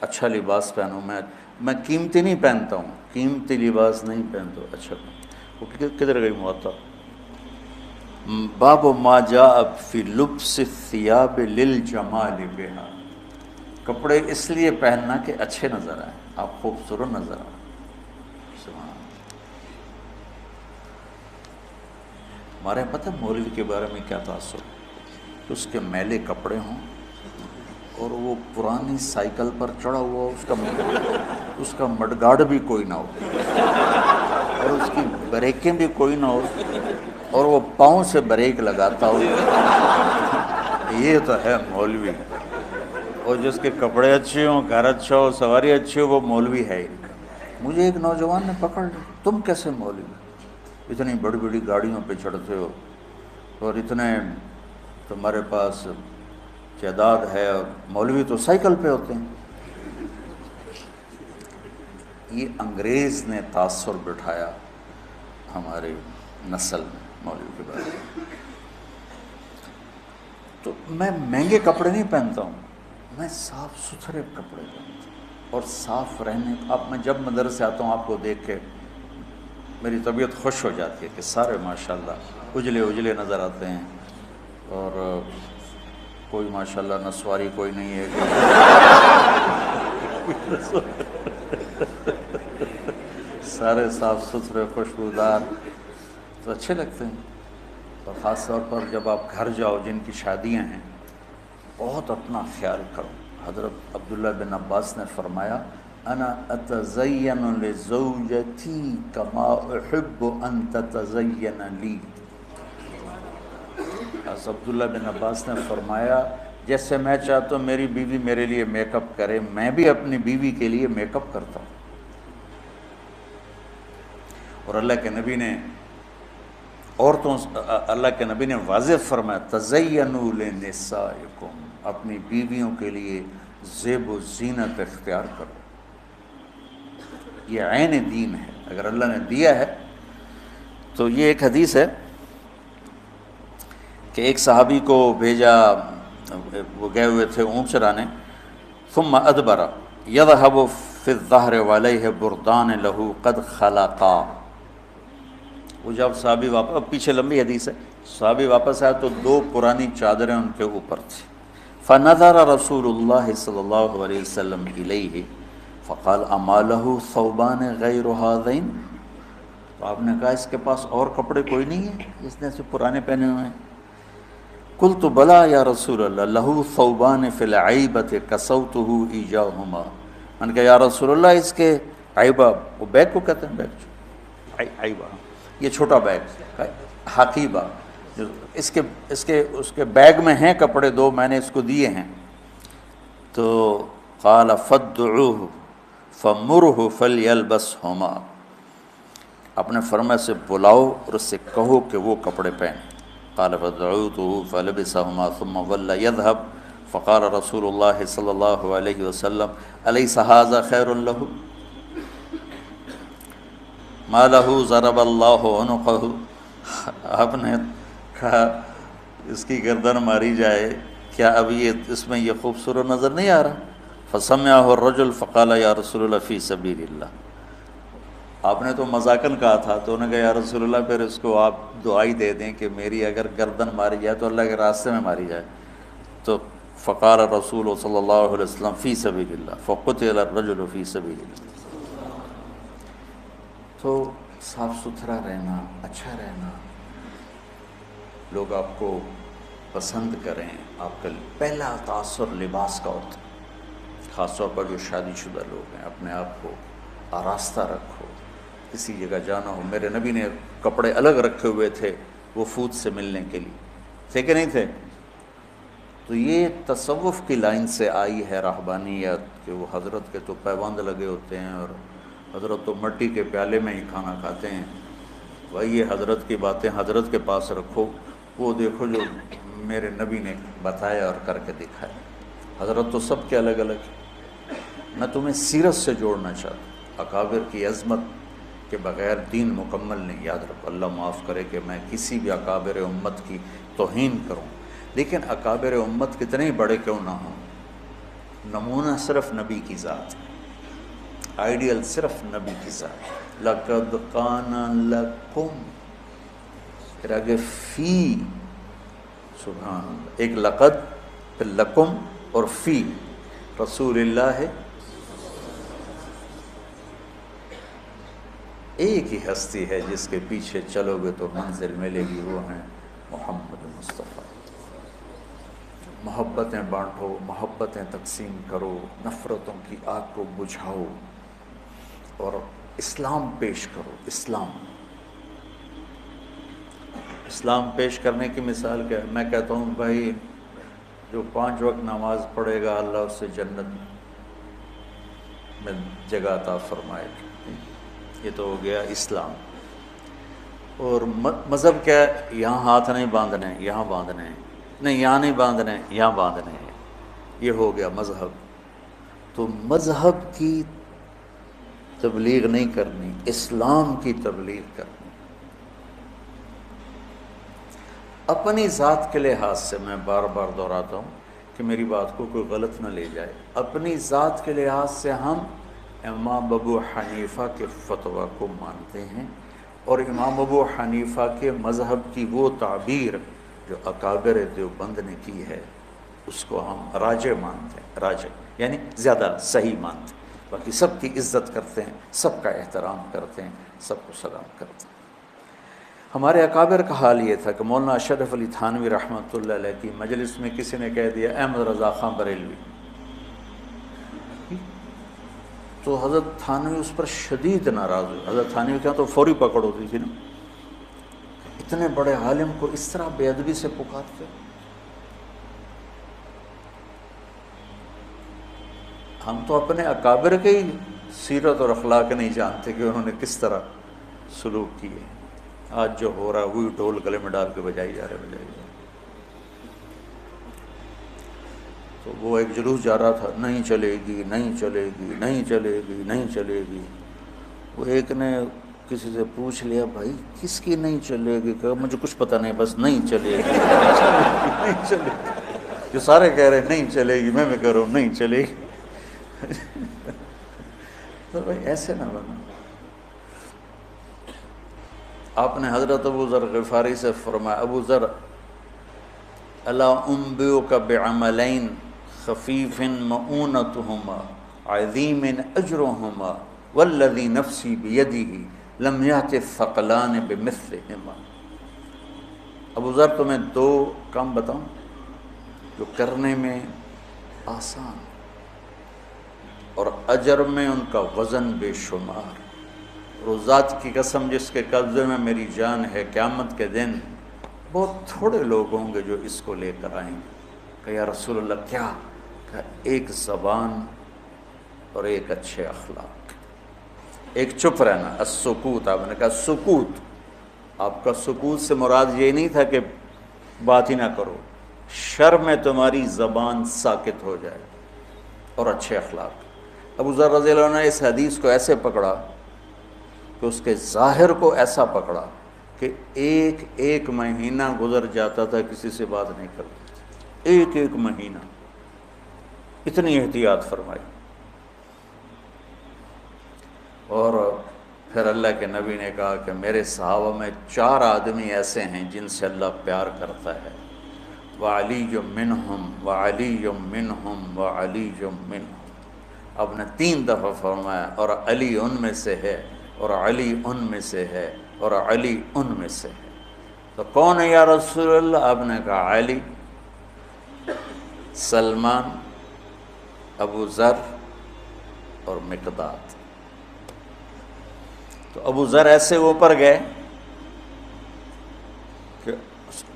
اچھا لباس پہنوں، میں قیمتی نہیں پہنتا ہوں، قیمتی لباس نہیں پہنتا ہوں، اچھا وہ کدھر گئی موطا؟ باب ما جاء فی لبس الثیاب للجمال بہا، کپڑے اس لیے پہننا کہ اچھے نظر آئیں، آپ خوبصورت نظر آئیں۔ سبحان اللہ۔ ہمارے پتہ مولوی کے بارے میں کیا تاثر کہ اس کے میلے کپڑے ہوں اور وہ پرانی سائیکل پر چڑھا ہوا اس کا مڈگارڈ بھی کوئی نہ ہو اور اس کی بریکیں بھی کوئی نہ ہو اور وہ پاؤں سے بریک لگاتا ہو، یہ تو ہے مولوی۔ اور جس کے کپڑے اچھے ہوں، گھر اچھا ہو، سواری اچھی ہو، وہ مولوی ہے ہی۔ مجھے ایک نوجوان نے پکڑ لیا، تم کیسے مولوی، اتنی بڑی بڑی گاڑیوں پہ چڑھتے ہو اور اتنے تمہارے پاس جائیداد ہے، اور مولوی تو سائیکل پہ ہوتے ہیں۔ یہ انگریز نے تاثر بٹھایا ہماری نسل میں مولوی کے بارے میں۔ تو میں مہنگے کپڑے نہیں پہنتا ہوں، میں صاف ستھرے کپڑے پہنتا ہوں اور صاف رہنے۔ اب میں جب مدرسے آتا ہوں آپ کو دیکھ کے میری طبیعت خوش ہو جاتی ہے کہ سارے ماشاءاللہ اجلے اجلے نظر آتے ہیں، اور کوئی ماشاءاللہ نسواری کوئی نہیں ہے سارے صاف ستھرے خوشبودار، تو اچھے لگتے ہیں۔ اور خاص طور پر جب آپ گھر جاؤ جن کی شادیاں ہیں، بہت اپنا خیال کرو۔ حضرت عبداللہ بن عباس نے فرمایا انا اتزین لزوجتی کما احب ان تتزین لی۔ حضرت عبداللہ بن عباس نے فرمایا جیسے میں چاہتا ہوں میری بیوی میرے لیے میک اپ کرے، میں بھی اپنی بیوی کے لیے میک اپ کرتا ہوں۔ اور اللہ کے نبی نے اللہ کے نبی نے واضح فرمایا تزینوا لنسائکم، اپنی بیویوں کے لیے زیب و زینت اختیار کرو، یہ عین دین ہے۔ اگر اللہ نے دیا ہے تو یہ ایک حدیث ہے کہ ایک صحابی کو بھیجا، وہ گئے ہوئے تھے اونٹ چرانے، ثم ادبر یذهب فی الظہر وعلیہ بردان لہ قد خلقا۔ وہ جب صحابی واپس، اب پیچھے لمبی حدیث ہے، صحابی واپس آیا تو دو پرانی چادریں ان کے اوپر تھی۔ فنظر رسول اللہ صلی اللہ علیہ وسلم الیہ فقال اما لہ ثوبان غیر ہذین، تو آپ نے کہا اس کے پاس اور کپڑے کوئی نہیں ہیں اس نے سے پرانے پہنے ہوئے ہیں؟ قلت بلا یا رسول اللہ لہ ثوبان فی العیبۃ کسوتہ ایجاہما، میں نے کہا یا رسول اللہ اس کے عیبہ، وہ بیگ کو کہتے ہیں، بیگ عیبہ، یہ چھوٹا بیگ حقیبہ، اس کے بیگ میں ہیں کپڑے دو، میں نے اس کو دیے ہیں۔ تو قال فادعوہ فمرہ فلیلبسہما، اپنے فرما سے بلاؤ اور اس سے کہو کہ وہ کپڑے پہنے۔ قال فدعوته فلبسهما ثم ظل يذهب فقال رسول الله صلی اللہ علیہ وسلم الیس هذا خیر له ما له ضرب اللہ عنقه، آپ نے کہا اس کی گردن ماری جائے، کیا اب یہ اس میں یہ خوبصورت نظر نہیں آ رہا؟ فسمعه الرجل فقال یا رسول اللہ فی سبیل اللہ، آپ نے تو مذاقن کہا تھا، تو انہوں نے کہا یا رسول اللہ پھر اس کو آپ دعائی دے دیں کہ میری اگر گردن ماری جائے تو اللہ کے راستے میں ماری جائے۔ تو فقال رسول صلی اللہ علیہ وسلم فی سبیل اللہ فقتل الرجل فی سبیل اللہ۔ تو صاف ستھرا رہنا، اچھا رہنا، لوگ آپ کو پسند کریں، آپ کا پہلا تاثر لباس کا ہوتا ہے۔ خاص طور پر جو شادی شدہ لوگ ہیں، اپنے آپ کو آراستہ رکھو، کسی جگہ جانا ہو۔ میرے نبی نے کپڑے الگ رکھے ہوئے تھے وفود سے ملنے کے لیے، تھے کہ نہیں تھے؟ تو یہ تصوف کی لائن سے آئی ہے رہبانیت، کہ وہ حضرت کے تو پیوند لگے ہوتے ہیں اور حضرت تو مٹی کے پیالے میں ہی کھانا کھاتے ہیں۔ بھائی یہ حضرت کی باتیں حضرت کے پاس رکھو، وہ دیکھو جو میرے نبی نے بتایا اور کر کے دکھایا۔ حضرت تو سب کے الگ الگ ہیں۔ میں تمہیں سیرت سے جوڑنا چاہتا ہوں، اکابر کی عظمت کے بغیر دین مکمل نہیں۔ یاد رکھو، اللہ معاف کرے کہ میں کسی بھی اکابر امت کی توہین کروں، لیکن اکابر امت کتنے ہی بڑے کیوں نہ ہوں، نمونہ صرف نبی کی ذات، آئیڈیل صرف نبی کی ذات. لقد کان لکم، پھر آگے فی، سبحان اللہ، ایک لقد، پھر لکم اور فی رسول اللہ ہے. ایک ہی ہستی ہے جس کے پیچھے چلو گے تو منزل ملے گی، وہ ہیں محمد مصطفیٰ. محبتیں بانٹو، محبتیں تقسیم کرو، نفرتوں کی آگ کو بجھاؤ اور اسلام پیش کرو. اسلام پیش کرنے کی مثال کیا ہے؟ میں کہتا ہوں بھائی جو 5 وقت نماز پڑھے گا اللہ اس سے جنت میں جگہ عطا فرمائے گا. یہ تو ہو گیا اسلام. اور مذہب کیا ہے؟ یہاں ہاتھ نہیں باندھنے، یہاں باندھنے ہیں، نہیں یہاں نہیں باندھنے، یہاں باندھنے ہیں. یہ ہو گیا مذہب. تو مذہب کی تبلیغ نہیں کرنی، اسلام کی تبلیغ کرنی. اپنی ذات کے لحاظ سے میں بار بار دہراتا ہوں کہ میری بات کو کوئی غلط نہ لے جائے. اپنی ذات کے لحاظ سے ہم امام ابو حنیفہ کے فتویٰ کو مانتے ہیں، اور امام ابو حنیفہ کے مذہب کی وہ تعبیر جو اکابر دیوبند نے کی ہے اس کو ہم راجح مانتے ہیں. راجح یعنی زیادہ صحیح مانتے ہیں. باقی سب کی عزت کرتے ہیں، سب کا احترام کرتے ہیں، سب کو سلام کرتے ہیں. ہمارے اکابر کا حال یہ تھا کہ مولانا اشرف علی تھانوی رحمۃ اللہ علیہ کی مجلس میں کسی نے کہہ دیا احمد رضا خان بریلوی، تو حضرت تھانوی اس پر شدید ناراض ہوئے. حضرت تھانوی کیا تو فوری پکڑ ہوتی تھی نا، اتنے بڑے عالم کو اس طرح بے ادبی سے پکارتے. ہم تو اپنے اکابر کے ہی سیرت اور اخلاق نہیں جانتے کہ انہوں نے کس طرح سلوک کیے. آج جو ہو رہا ہے وہی ڈھول گلے میں ڈال کے بجائی جا رہے. تو وہ ایک جلوس جا رہا تھا، نہیں چلے گی، نہیں چلے گی، نہیں چلے گی، نہیں چلے گی. وہ ایک نے کسی سے پوچھ لیا بھائی کس کی نہیں چلے گی؟ کہ مجھے کچھ پتہ نہیں، بس نہیں چلے گی، نہیں چلے گی. جو سارے کہہ رہے ہیں نہیں چلے گی، میں کہہ رہا ہوں نہیں چلے گی. تو بھائی ایسے نہ بنا. آپ نے حضرت ابو ذر غفاری سے فرمایا ابو ذر الا انبئک بعملین خفیف مؤونتہما عظیم اجرہما والذی نفسی بیدہ لم یأت الثقلان بمثلہما. ابو ذر تمہیں 2 کام بتاؤں جو کرنے میں آسان اور اجر میں ان کا وزن بے شمار. روزات کی قسم جس کے قبضے میں میری جان ہے، قیامت کے دن بہت تھوڑے لوگ ہوں گے جو اس کو لے کر آئیں گے. کہ یا رسول اللہ کیا؟ کہ ایک زبان اور ایک اچھے اخلاق، ایک چپ رہنا. السکوت، آپ نے کہا سکوت. آپ کا سکوت سے مراد یہ نہیں تھا کہ بات ہی نہ کرو، شر میں تمہاری زبان ساکت ہو جائے، اور اچھے اخلاق. ابو ذر رضی اللہ عنہ نے اس حدیث کو ایسے پکڑا کہ اس کے ظاہر کو ایسا پکڑا کہ ایک مہینہ گزر جاتا تھا کسی سے بات نہیں کرتا. ایک مہینہ، اتنی احتیاط فرمائی. اور پھر اللہ کے نبی نے کہا کہ میرے صحابہ میں 4 آدمی ایسے ہیں جن سے اللہ پیار کرتا ہے. وَعَلِيٌّ مِّنْهُمْ وَعَلِيٌّ مِّنْهُمْ وَعَلِيٌّ مِّنْهُمْ. آپ نے 3 دفعہ فرمایا اور علی ان میں سے ہے، اور علی ان میں سے ہے، اور علی ان میں سے ہے. تو کون ہے یا رسول اللہ؟ آپ نے کہا علی، سلمان، ابو ذر اور مقداد. تو ابو ذر ایسے اوپر گئے کہ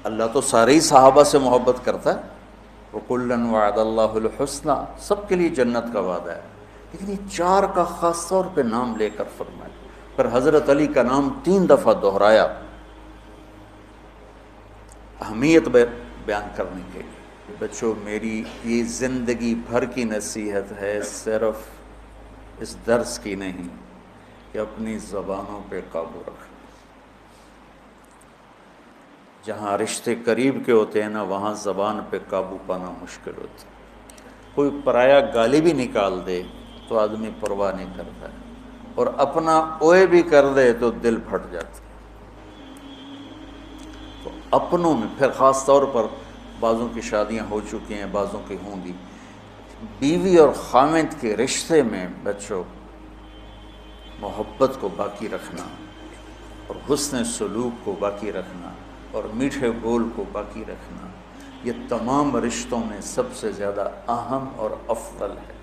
اللہ تو سارے ہی صحابہ سے محبت کرتا ہے. وَكُلًّا وَعَدَ اللَّهُ الْحُسْنَى، سب کے لیے جنت کا وعدہ ہے. لیکن یہ 4 کا خاص طور پہ نام لے کر فرمایا. پھر حضرت علی کا نام 3 دفعہ دہرایا اہمیت بیان کرنے کے لیے. بچوں میری یہ زندگی بھر کی نصیحت ہے، صرف اس درس کی نہیں، کہ اپنی زبانوں پہ قابو رکھیں. جہاں رشتے قریب کے ہوتے ہیں نا وہاں زبان پہ قابو پانا مشکل ہوتا ہے. کوئی پرایا گالی بھی نکال دے تو آدمی پرواہ نہیں کرتا ہے، اور اپنا اوئے بھی کر دے تو دل پھٹ جاتا ہے۔ تو اپنوں میں پھر خاص طور پر بعضوں کی شادیاں ہو چکی ہیں، بعضوں کی ہوں گی، بیوی اور خاوند کے رشتے میں بچوں محبت کو باقی رکھنا اور حسن سلوک کو باقی رکھنا اور میٹھے بول کو باقی رکھنا، یہ تمام رشتوں میں سب سے زیادہ اہم اور افضل ہے۔